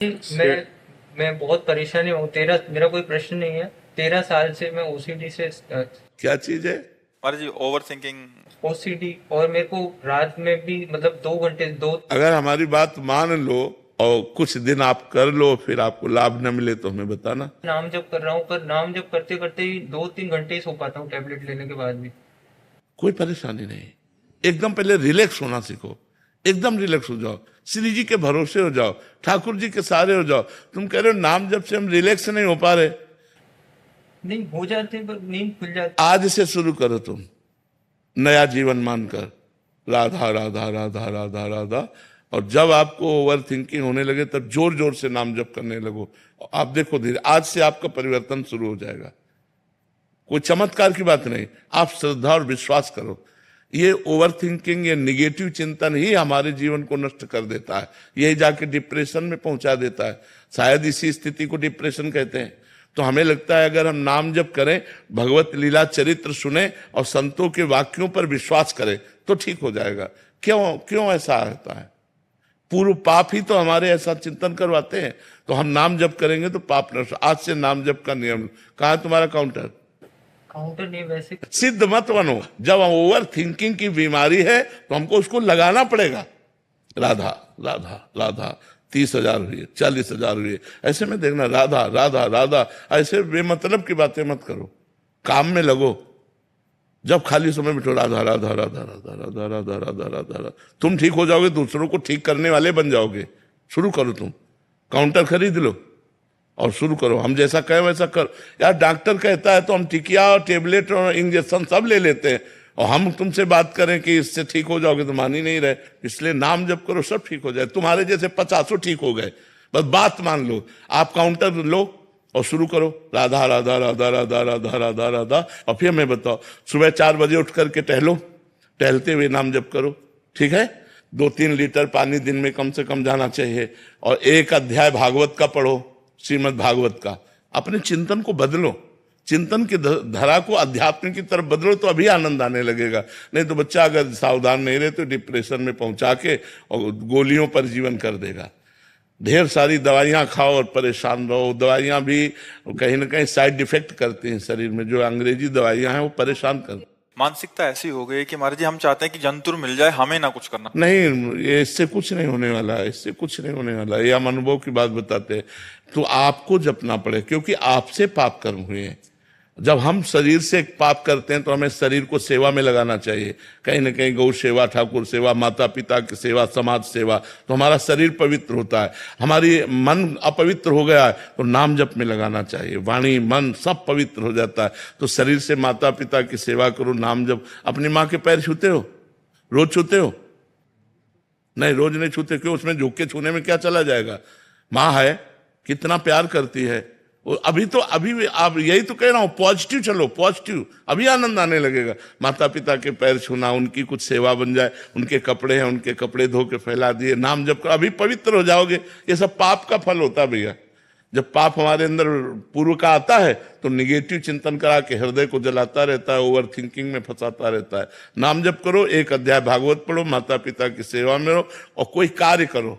मैं मैं बहुत परेशानी हूँ। तेरा मेरा कोई प्रश्न नहीं है। 13 साल से मैं ओसीडी से क्या चीज है? महाराज जी ओवर थिंकिंग। ओसीडी, और मेरे को रात में भी मतलब 2 घंटे दो। अगर हमारी बात मान लो और कुछ दिन आप कर लो, फिर आपको लाभ न मिले तो हमें बताना। नाम जप कर रहा हूँ, पर नाम जप करते करते ही 2-3 घंटे ही सो पाता हूँ टैबलेट लेने के बाद भी। कोई परेशानी नहीं। एकदम पहले रिलैक्स होना सीखो। एकदम रिलैक्स हो जाओ, श्री जी के भरोसे हो जाओ, ठाकुर जी के सहारे हो जाओ। तुम कह रहे हो नाम जब से हम रिलैक्स नहीं हो पा रहे। नहीं हो जाते पर नींद खुल जाती। आज से शुरू करो तुम, नया जीवन मानकर राधा राधा राधा राधा राधा। और जब आपको ओवर थिंकिंग होने लगे तब जोर जोर से नाम जप करने लगो। आप देखो धीरे, आज से आपका परिवर्तन शुरू हो जाएगा। कोई चमत्कार की बात नहीं, आप श्रद्धा और विश्वास करो। ये ओवर थिंकिंग, ये निगेटिव चिंतन ही हमारे जीवन को नष्ट कर देता है। यही जाके डिप्रेशन में पहुंचा देता है। शायद इसी स्थिति को डिप्रेशन कहते हैं। तो हमें लगता है अगर हम नाम जप करें, भगवत लीला चरित्र सुने और संतों के वाक्यों पर विश्वास करें तो ठीक हो जाएगा। क्यों क्यों ऐसा होता है? पूर्व पाप ही तो हमारे ऐसा चिंतन करवाते हैं। तो हम नाम जप करेंगे तो पाप नष्ट। आज से नाम जप का नियम। कहाँ है तुम्हारा काउंटर? काउंटर नहीं वैसे। सिद्ध मत बनो। जब हम ओवर थिंकिंग की बीमारी है तो हमको उसको लगाना पड़ेगा। राधा राधा राधा, 30,000 हुई, 40,000 हुई, ऐसे में देखना राधा राधा राधा। ऐसे बेमतलब की बातें मत करो, काम में लगो। जब खाली समय में राधा राधा राधा राधा राधा राधा राधा राधा राधा, तुम ठीक हो जाओगे, दूसरों को ठीक करने वाले बन जाओगे। शुरू करो, तुम काउंटर खरीद लो और शुरू करो। हम जैसा कहें वैसा कर। यार डॉक्टर कहता है तो हम टिकिया और टेबलेट और इंजेक्शन सब ले लेते हैं, और हम तुमसे बात करें कि इससे ठीक हो जाओगे तो मान ही नहीं रहे। इसलिए नाम जप करो, सब ठीक हो जाए। तुम्हारे जैसे 50 ठीक हो गए, बस बात मान लो। आप काउंटर लो और शुरू करो राधा राधा राधा राधा राधा राधा राधा। और फिर मैं बताओ, सुबह 4 बजे उठ करके टहलो, टहलते हुए नाम जप करो, ठीक है? 2-3 लीटर पानी दिन में कम से कम जाना चाहिए। और 1 अध्याय भागवत का पढ़ो, श्रीमद् भागवत का। अपने चिंतन को बदलो, चिंतन की धारा को अध्यात्म की तरफ बदलो, तो अभी आनंद आने लगेगा। नहीं तो बच्चा अगर सावधान नहीं रहे तो डिप्रेशन में पहुंचा के और गोलियों पर जीवन कर देगा। ढेर सारी दवाइयां खाओ और परेशान रहो। दवाइयां भी कहीं ना कहीं साइड इफेक्ट करती हैं शरीर में। जो अंग्रेजी दवाइयां हैं वो परेशान कर। मानसिकता ऐसी हो गई कि महाराज जी हम चाहते हैं कि जंतुर मिल जाए, हमें ना कुछ करना। नहीं, ये इससे कुछ नहीं होने वाला है, इससे कुछ नहीं होने वाला है। ये हम अनुभव की बात बताते हैं। तो आपको जपना पड़े, क्योंकि आपसे पाप कर्म हुए हैं। जब हम शरीर से पाप करते हैं तो हमें शरीर को सेवा में लगाना चाहिए। कहीं ना कहीं गौ सेवा, ठाकुर सेवा, माता पिता की सेवा, समाज सेवा, तो हमारा शरीर पवित्र होता है। हमारी मन अपवित्र हो गया है तो नाम जप में लगाना चाहिए। वाणी मन सब पवित्र हो जाता है। तो शरीर से माता पिता की सेवा करो, नाम जप। अपनी माँ के पैर छूते हो? रोज छूते हो? नहीं, रोज नहीं छूते। क्यों? उसमें झुक के छूने में क्या चला जाएगा? माँ है, कितना प्यार करती है। अभी तो अभी आप यही तो कह रहा हूं, पॉजिटिव चलो, पॉजिटिव। अभी आनंद आने लगेगा। माता पिता के पैर छूना, उनकी कुछ सेवा बन जाए। उनके कपड़े हैं, उनके कपड़े धो के फैला दिए, नाम जप कर, अभी पवित्र हो जाओगे। ये सब पाप का फल होता है भैया। जब पाप हमारे अंदर पूर्व का आता है तो निगेटिव चिंतन करा के हृदय को जलाता रहता है, ओवर थिंकिंग में फंसाता रहता है। नाम जप करो, 1 अध्याय भागवत पढ़ो, माता पिता की सेवा में रहो और कोई कार्य करो।